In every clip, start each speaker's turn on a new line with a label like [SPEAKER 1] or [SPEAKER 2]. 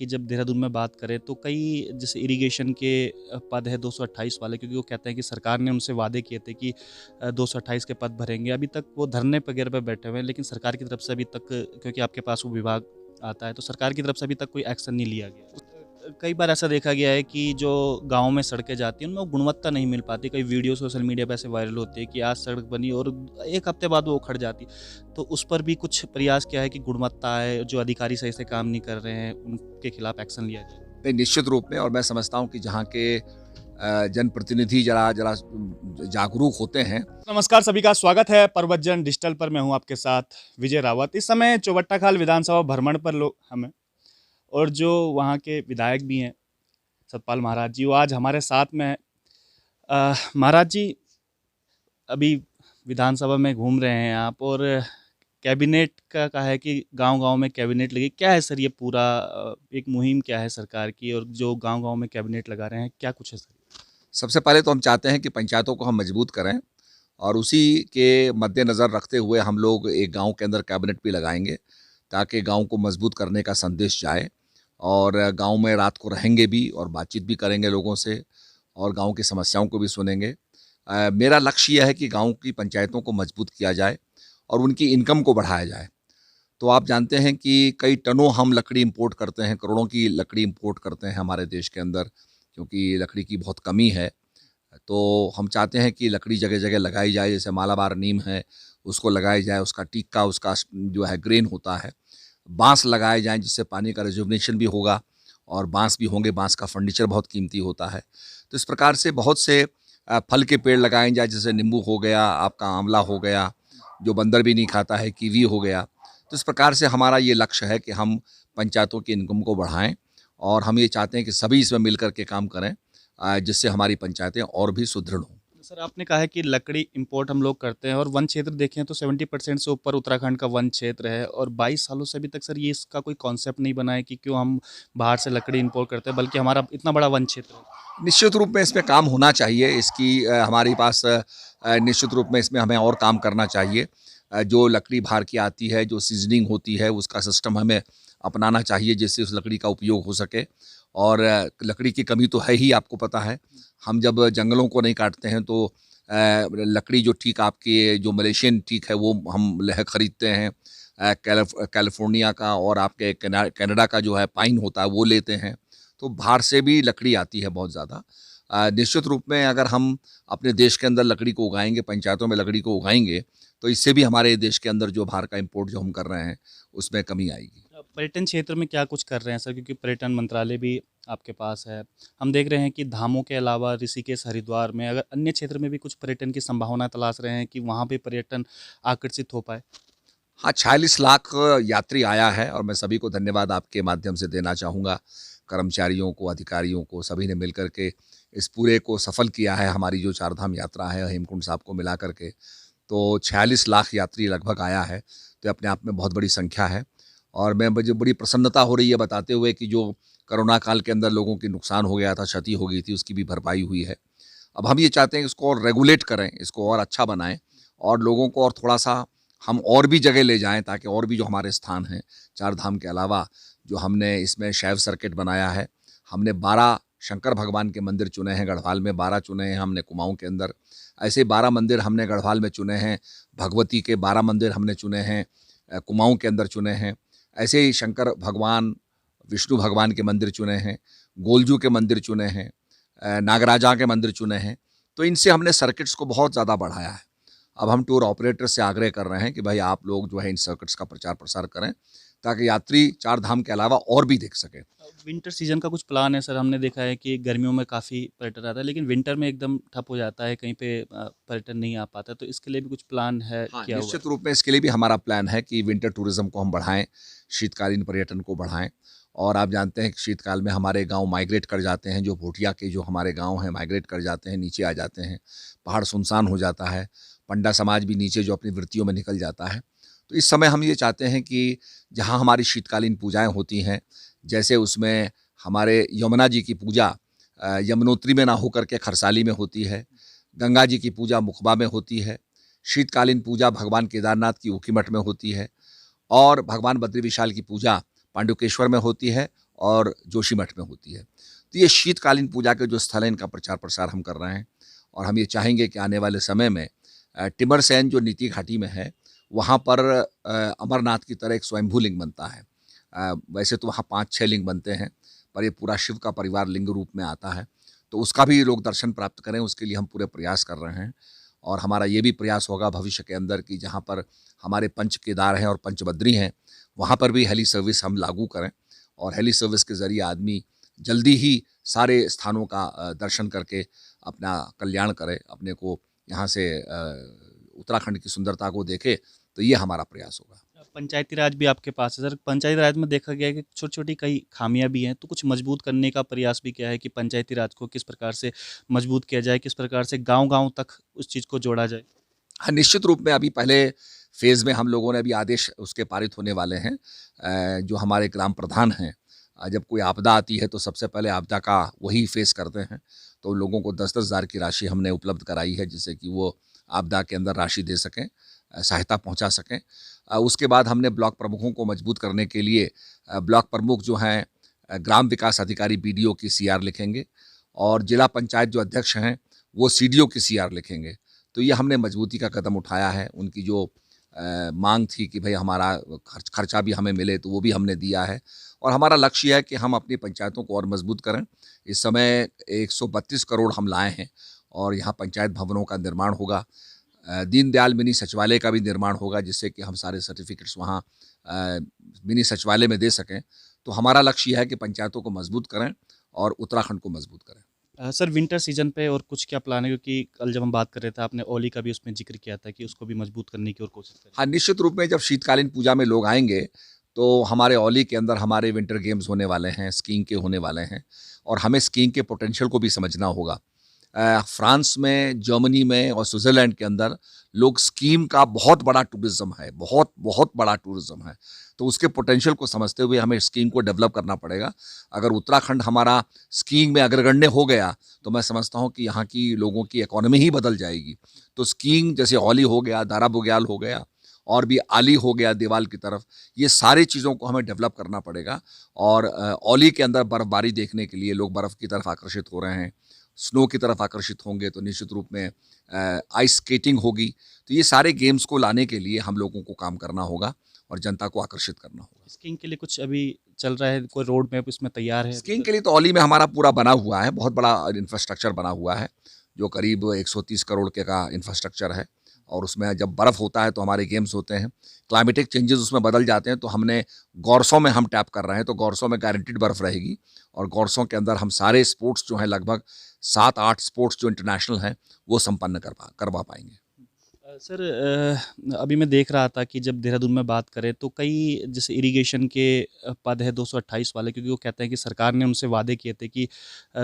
[SPEAKER 1] की जब देहरादून में बात करें तो कई जैसे इरिगेशन के पद है 228 वाले, क्योंकि वो कहते हैं कि सरकार ने उनसे वादे किए थे कि 228 के पद भरेंगे। अभी तक वो धरने वगैरह पे बैठे हुए हैं, लेकिन सरकार की तरफ से अभी तक, क्योंकि आपके पास वो विभाग आता है, तो सरकार की तरफ से अभी तक कोई एक्शन नहीं लिया गया। कई बार ऐसा देखा गया है कि जो गाँव में सड़कें जाती हैं, उनमें वो गुणवत्ता नहीं मिल पाती। कई वीडियो सोशल मीडिया पे ऐसे वायरल होते हैं कि आज सड़क बनी और 1 हफ्ते बाद वो उखड़ जाती। तो उस पर भी कुछ प्रयास किया है कि गुणवत्ता है, जो अधिकारी सही से काम नहीं कर रहे हैं, उनके खिलाफ एक्शन लिया जाए?
[SPEAKER 2] नहीं, निश्चित रूप में। और मैं समझता हूँ कि जहाँ के जनप्रतिनिधि जरा जरा जागरूक होते हैं।
[SPEAKER 1] नमस्कार, सभी का स्वागत है पर्वतजन डिजिटल पर। मैं हूं आपके साथ विजय रावत। इस समय चौबट्टा-खाल विधानसभा भ्रमण पर लोग हमें, और जो वहां के विधायक भी हैं सतपाल महाराज जी, वो आज हमारे साथ में हैं। महाराज जी, अभी विधानसभा में घूम रहे हैं आप, और कैबिनेट का कहा है कि गांव-गांव में कैबिनेट लगी। क्या है सर ये पूरा एक मुहिम क्या है सरकार की, और जो गांव-गांव में कैबिनेट लगा रहे हैं, क्या कुछ है सर?
[SPEAKER 2] सबसे पहले तो हम चाहते हैं कि पंचायतों को हम मजबूत करें, और उसी के मद्देनज़र रखते हुए हम लोग एक गांव के अंदर कैबिनेट भी लगाएंगे, ताकि गांव को मजबूत करने का संदेश जाए। और गांव में रात को रहेंगे भी और बातचीत भी करेंगे लोगों से, और गांव की समस्याओं को भी सुनेंगे। मेरा लक्ष्य यह है कि गांव की पंचायतों को मजबूत किया जाए और उनकी इनकम को बढ़ाया जाए। तो आप जानते हैं कि कई टनों हम लकड़ी इंपोर्ट करते हैं, करोड़ों की लकड़ी इंपोर्ट करते हैं हमारे देश के अंदर, क्योंकि लकड़ी की बहुत कमी है। तो हम चाहते हैं कि लकड़ी जगह-जगह लगाई जाए, जैसे मालाबार नीम है, उसको लगाया जाए, उसका टिक्का, उसका जो है ग्रेन होता है। बाँस लगाए जाएँ, जिससे पानी का रिजुवनेशन भी होगा, और बाँस भी होंगे, बाँस का फर्नीचर बहुत कीमती होता है। तो इस प्रकार से बहुत से फल के पेड़ लगाए जाएँ, जैसे नींबू हो गया, आपका आँवला हो गया, जो बंदर भी नहीं खाता है, कीवी हो गया। तो इस प्रकार से हमारा ये लक्ष्य है कि हम पंचायतों की इनकम को बढ़ाएँ, और हम ये चाहते हैं कि सभी इसमें मिल कर के काम करें, जिससे हमारी पंचायतें और भी सुदृढ़ हों।
[SPEAKER 1] सर, आपने कहा है कि लकड़ी इंपोर्ट हम लोग करते हैं, और वन क्षेत्र देखें तो 70% से ऊपर उत्तराखंड का वन क्षेत्र है, और 22 सालों से अभी तक सर ये इसका कोई कॉन्सेप्ट नहीं बना है कि क्यों हम बाहर से लकड़ी इंपोर्ट करते हैं, बल्कि हमारा इतना बड़ा वन क्षेत्र है।
[SPEAKER 2] निश्चित रूप में इसमें काम होना चाहिए। इसकी हमारे पास निश्चित रूप में इसमें हमें और काम करना चाहिए। जो लकड़ी बाहर की आती है, जो सीज़निंग होती है, उसका सिस्टम हमें अपनाना चाहिए, जिससे उस लकड़ी का उपयोग हो सके। और लकड़ी की कमी तो है ही, आपको पता है। हम जब जंगलों को नहीं काटते हैं, तो लकड़ी जो ठीक आपकी जो मलेशियन टीक है, वो हम खरीदते हैं। कैलिफ़ोर्निया का और आपके कनाडा का जो है पाइन होता है, वो लेते हैं। तो बाहर से भी लकड़ी आती है बहुत ज़्यादा। निश्चित रूप में अगर हम अपने देश के अंदर लकड़ी को उगाएँगे, पंचायतों में लकड़ी को उगाएँगे, तो इससे भी हमारे देश के अंदर जो बाहर का इम्पोर्ट जो हम कर रहे हैं, उसमें कमी आएगी।
[SPEAKER 1] पर्यटन क्षेत्र में क्या कुछ कर रहे हैं सर, क्योंकि पर्यटन मंत्रालय भी आपके पास है। हम देख रहे हैं कि धामों के अलावा ऋषिकेश, हरिद्वार में अगर अन्य क्षेत्र में भी कुछ पर्यटन की संभावना तलाश रहे हैं कि वहाँ पे पर्यटन आकर्षित हो पाए।
[SPEAKER 2] हाँ, 46 लाख यात्री आया है, और मैं सभी को धन्यवाद आपके माध्यम से देना चाहूँगा। कर्मचारियों को, अधिकारियों को, सभी ने मिल कर के इस पूरे को सफल किया है। हमारी जो चारधाम यात्रा है, हेमकुंड साहब को मिला कर के, तो 46 लाख यात्री लगभग आया है। तो अपने आप में बहुत बड़ी संख्या है, और मुझे बड़ी प्रसन्नता हो रही है बताते हुए कि जो कोरोना काल के अंदर लोगों की नुकसान हो गया था, क्षति हो गई थी, उसकी भी भरपाई हुई है। अब हम ये चाहते हैं कि इसको और रेगुलेट करें, इसको और अच्छा बनाएँ, और लोगों को और थोड़ा-सा हम और भी जगह ले जाएँ, ताकि और भी जो हमारे स्थान हैं, चार धाम के अलावा, जो हमने इसमें शैव सर्किट बनाया है। हमने 12 शंकर भगवान के मंदिर चुने हैं, गढ़वाल में 12 चुने हैं हमने, कुमाऊँ के अंदर। ऐसे 12 मंदिर हमने गढ़वाल में चुने हैं, भगवती के 12 मंदिर हमने चुने हैं, कुमाऊँ के अंदर चुने हैं। ऐसे ही शंकर भगवान, विष्णु भगवान के मंदिर चुने हैं, गोलजू के मंदिर चुने हैं, नागराजा के मंदिर चुने हैं। तो इनसे हमने सर्किट्स को बहुत ज़्यादा बढ़ाया है। अब हम टूर ऑपरेटर से आग्रह कर रहे हैं कि भाई आप लोग जो है इन सर्किट्स का प्रचार प्रसार करें, ताकि यात्री चार धाम के अलावा और भी देख सकें।
[SPEAKER 1] विंटर सीजन का कुछ प्लान है सर? हमने देखा है कि गर्मियों में काफ़ी पर्यटन आता है, लेकिन विंटर में एकदम ठप हो जाता है, कहीं पे पर्यटन नहीं आ पाता, तो इसके लिए भी कुछ प्लान है,
[SPEAKER 2] हाँ,
[SPEAKER 1] किया हुआ है?
[SPEAKER 2] निश्चित रूप में इसके लिए भी हमारा प्लान है कि विंटर टूरिज़्म को हम बढ़ाएँ, शीतकालीन पर्यटन को बढ़ाएँ। और आप जानते हैं कि शीतकाल में हमारे गाँव माइग्रेट कर जाते हैं, जो भोटिया के जो हमारे गाँव हैं माइग्रेट कर जाते हैं, नीचे आ जाते हैं, पहाड़ सुनसान हो जाता है, पंडा समाज भी नीचे जो अपनी वृत्तियों में निकल जाता है। तो इस समय हम ये चाहते हैं कि जहाँ हमारी शीतकालीन पूजाएँ होती हैं, जैसे उसमें हमारे यमुना जी की पूजा यमुनोत्री में ना होकर के खरसाली में होती है, गंगा जी की पूजा मुखबा में होती है, शीतकालीन पूजा भगवान केदारनाथ की ऊखीमठ में होती है, और भगवान बद्री विशाल की पूजा पांडुकेश्वर में होती है, और जोशीमठ में होती है। तो ये शीतकालीन पूजा के जो स्थल हैं इनका प्रचार प्रसार हम कर रहे हैं और हम ये चाहेंगे कि आने वाले समय में टिमरसैन जो नीति घाटी में है वहाँ पर अमरनाथ की तरह एक स्वयंभू लिंग बनता है। वैसे तो वहाँ 5-6 लिंग बनते हैं पर ये पूरा शिव का परिवार लिंग रूप में आता है, तो उसका भी लोग दर्शन प्राप्त करें उसके लिए हम पूरे प्रयास कर रहे हैं। और हमारा ये भी प्रयास होगा भविष्य के अंदर कि जहाँ पर हमारे पंच केदार हैं और पंचबद्री हैं वहाँ पर भी हेली सर्विस हम लागू करें और हेली सर्विस के ज़रिए आदमी जल्दी ही सारे स्थानों का दर्शन करके अपना कल्याण करे, अपने को यहाँ से उत्तराखंड की सुंदरता को देखे। तो ये हमारा प्रयास होगा।
[SPEAKER 1] पंचायती राज भी आपके पास है सर। पंचायती राज में देखा गया है कि छोटी-छोटी कई खामियां भी हैं, तो कुछ मजबूत करने का प्रयास भी किया है कि पंचायती राज को किस प्रकार से मजबूत किया जाए, किस प्रकार से गाँव-गाँव तक उस चीज़ को जोड़ा जाए?
[SPEAKER 2] हाँ, निश्चित रूप में अभी पहले फ़ेज़ में हम लोगों ने अभी आदेश उसके पारित होने वाले हैं। जो हमारे ग्राम प्रधान हैं, जब कोई आपदा आती है तो सबसे पहले आपदा का वही फ़ेस करते हैं। तो लोगों को 10-10 हज़ार की राशि हमने उपलब्ध कराई है जिससे कि वो आपदा के अंदर राशि दे सकें, सहायता पहुंचा सकें। उसके बाद हमने ब्लॉक प्रमुखों को मजबूत करने के लिए ब्लॉक प्रमुख जो हैं ग्राम विकास अधिकारी बीडीओ की सीआर लिखेंगे और जिला पंचायत जो अध्यक्ष हैं वो सीडीओ की सीआर लिखेंगे। तो ये हमने मजबूती का कदम उठाया है। उनकी जो मांग थी कि भाई हमारा खर्चा भी हमें मिले तो वो भी हमने दिया है और हमारा लक्ष्य है कि हम अपनी पंचायतों को और मजबूत करें। इस समय 132 करोड़ हम लाए हैं और यहाँ पंचायत भवनों का निर्माण होगा। दीनदयाल मिनी सचिवालय का भी निर्माण होगा जिससे कि हम सारे सर्टिफिकेट्स वहाँ मिनी सचिवालय में दे सकें। तो हमारा लक्ष्य है कि पंचायतों को मजबूत करें और उत्तराखंड को मजबूत करें।
[SPEAKER 1] सर विंटर सीजन पे और कुछ क्या प्लान है, क्योंकि कल जब हम बात कर रहे थे आपने ओली का भी उसमें जिक्र किया था कि उसको भी मजबूत करने की और कोशिश करें?
[SPEAKER 2] हाँ, निश्चित रूप में जब शीतकालीन पूजा में लोग आएँगे, तो हमारे औली के अंदर हमारे विंटर गेम्स होने वाले हैं, स्कीइंग के होने वाले हैं और हमें स्कीइंग के पोटेंशियल को भी समझना होगा। फ्रांस में, जर्मनी में और स्विट्ज़रलैंड के अंदर लोग स्कीइंग का बहुत बड़ा टूरिज़्म है, बहुत बड़ा टूरिज़्म है। तो उसके पोटेंशियल को समझते हुए हमें स्कीइंग को डेवलप करना पड़ेगा। अगर उत्तराखंड हमारा स्कीइंग में अग्रगण्य हो गया, तो मैं समझता हूँ कि यहाँ की लोगों की इकोनॉमी ही बदल जाएगी। तो स्कीइंग जैसे औली हो गया, दारा बुग्याल हो गया और भी आली हो गया देवाल की तरफ, ये सारी चीज़ों को हमें डेवलप करना पड़ेगा। और औली के अंदर बर्फ़बारी देखने के लिए लोग बर्फ़ की तरफ आकर्षित हो रहे हैं, स्नो की तरफ आकर्षित होंगे तो निश्चित रूप में आइस स्केटिंग होगी। तो ये सारे गेम्स को लाने के लिए हम लोगों को काम करना होगा और जनता को आकर्षित करना होगा।
[SPEAKER 1] स्कीइंग के लिए कुछ अभी चल रहा है, कोई रोड मैप इसमें तैयार है अभी
[SPEAKER 2] स्कीइंग
[SPEAKER 1] सर?
[SPEAKER 2] के लिए तो औली में हमारा पूरा बना हुआ है, बहुत बड़ा इंफ्रास्ट्रक्चर बना हुआ है, जो करीब 130 करोड़ के का इंफ्रास्ट्रक्चर है और उसमें जब बर्फ़ होता है तो हमारे गेम्स होते हैं। क्लाइमेटिक चेंजेस उसमें बदल जाते हैं तो हमने गौरसों में हम टैप कर रहे हैं, तो गौरसों में गारंटीड बर्फ़ रहेगी और गौरसों के अंदर हम सारे स्पोर्ट्स जो हैं लगभग 7-8 स्पोर्ट्स जो इंटरनेशनल हैं, वो संपन्न करवा पाएँगे।
[SPEAKER 1] सर अभी मैं देख रहा था कि जब देहरादून में बात करें तो कई जैसे इरिगेशन के पद है 228 वाले, क्योंकि वो कहते हैं कि सरकार ने उनसे वादे किए थे कि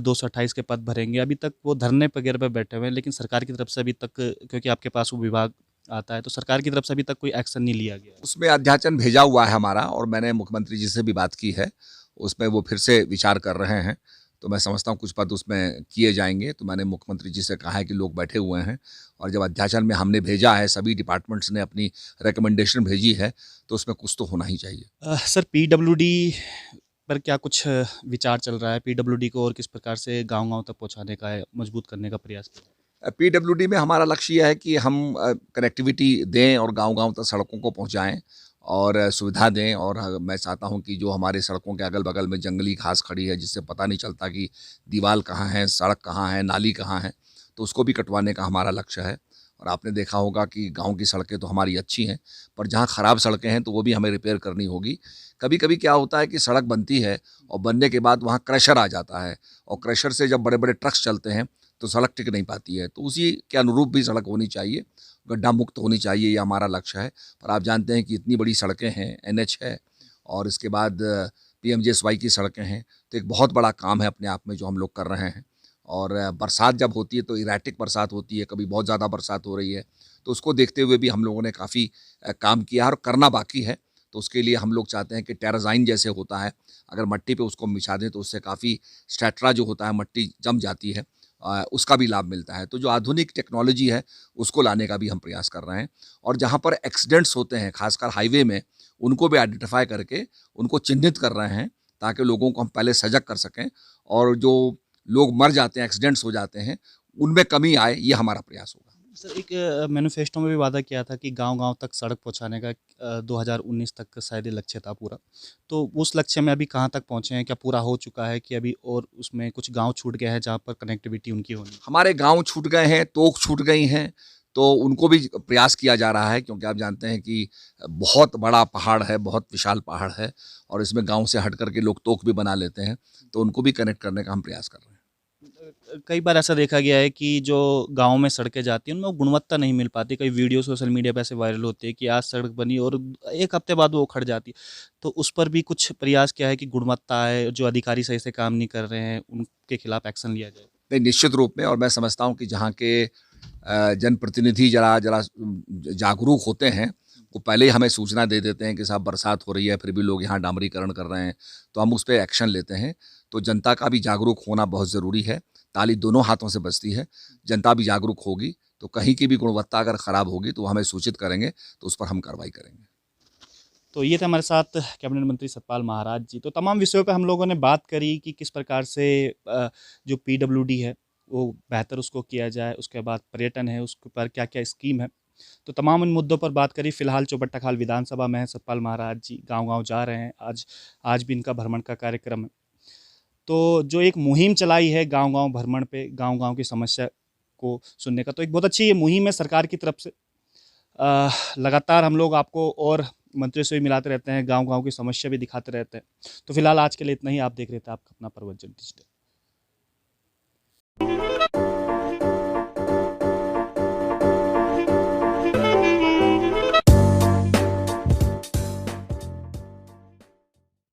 [SPEAKER 1] 228 के पद भरेंगे। अभी तक वो धरने वगैरह पे बैठे हुए हैं, लेकिन सरकार की तरफ से अभी तक, क्योंकि आपके पास वो विभाग आता है, तो सरकार की तरफ से अभी तक कोई एक्शन नहीं लिया गया है।
[SPEAKER 2] उसमें अध्याचन भेजा हुआ है हमारा और मैंने मुख्यमंत्री जी से भी बात की है, उसमें वो फिर से विचार कर रहे हैं। तो मैं समझता हूँ कुछ पद उसमें किए जाएँगे, तो मैंने मुख्यमंत्री जी से कहा है कि लोग बैठे हुए हैं और जब अध्याचन में हमने भेजा है, सभी डिपार्टमेंट्स ने अपनी रिकमेंडेशन भेजी है, तो उसमें कुछ तो होना ही चाहिए।
[SPEAKER 1] सर पीडब्ल्यूडी पर क्या कुछ विचार चल रहा है? पीडब्ल्यूडी को और किस प्रकार से गाँव-गाँव तक पहुँचाने का है, मजबूत करने का प्रयास किया जाए?
[SPEAKER 2] पीडब्ल्यूडी में हमारा लक्ष्य ये है कि हम कनेक्टिविटी दें और गांव-गांव तक सड़कों को पहुंचाएं और सुविधा दें और मैं चाहता हूं कि जो हमारे सड़कों के अगल-बगल में जंगली घास खड़ी है जिससे पता नहीं चलता कि दीवार कहाँ है, सड़क कहाँ है, नाली कहाँ है, तो उसको भी कटवाने का हमारा लक्ष्य है। और आपने देखा होगा कि गाँव की सड़कें तो हमारी अच्छी हैं, पर जहाँ ख़राब सड़कें हैं तो वो भी हमें रिपेयर करनी होगी। कभी-कभी क्या होता है कि सड़क बनती है और बनने के बाद वहाँ क्रशर आ जाता है और क्रशर से जब बड़े-बड़े ट्रक्स चलते हैं तो सड़क टिक नहीं पाती है। तो उसी के अनुरूप भी सड़क होनी चाहिए, गड्ढा मुक्त होनी चाहिए, ये हमारा लक्ष्य है। पर आप जानते हैं कि इतनी बड़ी सड़कें हैं, एनएच है और इसके बाद पीएमजीएसवाई की सड़कें हैं, तो एक बहुत बड़ा काम है अपने आप में जो हम लोग कर रहे हैं। और बरसात जब होती है तो इरेटिक बरसात होती है, कभी बहुत ज़्यादा बरसात हो रही है, तो उसको देखते हुए भी हम लोगों ने काफ़ी काम किया है और करना बाकी है। तो उसके लिए हम लोग चाहते हैं कि टेराज़ाइन जैसे होता है, अगर मिट्टी पे उसको बिछा दें तो उससे काफ़ी स्ट्रैटा जो होता है, मिट्टी जम जाती है, उसका भी लाभ मिलता है। तो जो आधुनिक टेक्नोलॉजी है उसको लाने का भी हम प्रयास कर रहे हैं और जहाँ पर एक्सीडेंट्स होते हैं खासकर हाईवे में, उनको भी आइडेंटिफाई करके उनको चिन्हित कर रहे हैं ताकि लोगों को हम पहले सजग कर सकें और जो लोग मर जाते हैं, एक्सीडेंट्स हो जाते हैं, उनमें कमी आए, ये हमारा प्रयास होगा।
[SPEAKER 1] सर एक मैनिफेस्टो में भी वादा किया था कि गांव-गांव तक सड़क पहुंचाने का 2019 तक का शायद ये लक्ष्य था पूरा। तो उस लक्ष्य में अभी कहाँ तक पहुँचे हैं? क्या पूरा हो चुका है कि अभी और उसमें कुछ गाँव छूट गया है जहाँ पर कनेक्टिविटी उनकी होनी है?
[SPEAKER 2] हमारे गाँव छूट गए हैं, तोक छूट गई हैं, तो उनको भी प्रयास किया जा रहा है क्योंकि आप जानते हैं कि बहुत बड़ा पहाड़ है, बहुत विशाल पहाड़ है और इसमें गाँव से हट कर के लोग तोक भी बना लेते हैं, तो उनको भी कनेक्ट करने का हम प्रयास कर रहे हैं।
[SPEAKER 1] कई बार ऐसा देखा गया है कि जो गाँव में सड़कें जाती हैं उनमें वो गुणवत्ता नहीं मिल पाती। कई वीडियो सोशल मीडिया पे ऐसे वायरल होते हैं कि आज सड़क बनी और 1 हफ्ते बाद वो उखड़ जाती है। तो उस पर भी कुछ प्रयास किया है कि गुणवत्ता है, जो अधिकारी सही से काम नहीं कर रहे हैं, उनके खिलाफ एक्शन लिया जाए?
[SPEAKER 2] नहीं, निश्चित रूप में और मैं समझता हूँ कि जहाँ के जनप्रतिनिधि ज़रा ज़रा जागरूक होते हैं, वो पहले ही हमें सूचना दे देते हैं कि साहब बरसात हो रही है, फिर भी लोग यहाँ डामरीकरण कर रहे हैं, तो हम उस पे एक्शन लेते हैं। तो जनता का भी जागरूक होना बहुत ज़रूरी है, ताली दोनों हाथों से बजती है। जनता भी जागरूक होगी, तो कहीं की भी गुणवत्ता अगर खराब होगी, तो वो हमें सूचित करेंगे, तो उस पर हम कार्रवाई करेंगे।
[SPEAKER 1] तो ये थे हमारे साथ कैबिनेट मंत्री सतपाल महाराज जी। तो तमाम विषयों पे हम लोगों ने बात करी कि किस प्रकार से जो पीडब्ल्यूडी है, वो बेहतर उसको किया जाए, उसके बाद पर्यटन है, उसके ऊपर क्या-क्या स्कीम है। तो तमाम इन मुद्दों पर बात करी। फिलहाल चौबट्टा-खाल विधानसभा में है, सतपाल महाराज जी गाँव-गाँव जा रहे हैं। आज आज भी इनका भ्रमण का कार्यक्रम है। तो जो एक मुहिम चलाई है गाँव-गाँव भ्रमण पे, गाँव-गाँव की समस्या को सुनने का, तो एक बहुत अच्छी ये मुहिम है सरकार की तरफ से। लगातार हम लोग आपको और मंत्रियों से भी मिलाते रहते हैं, गाँव-गाँव की समस्या भी दिखाते रहते हैं। तो फिलहाल आज के लिए इतना ही। आप देख रहे थे आपका अपना प्रवचन डिजिटल।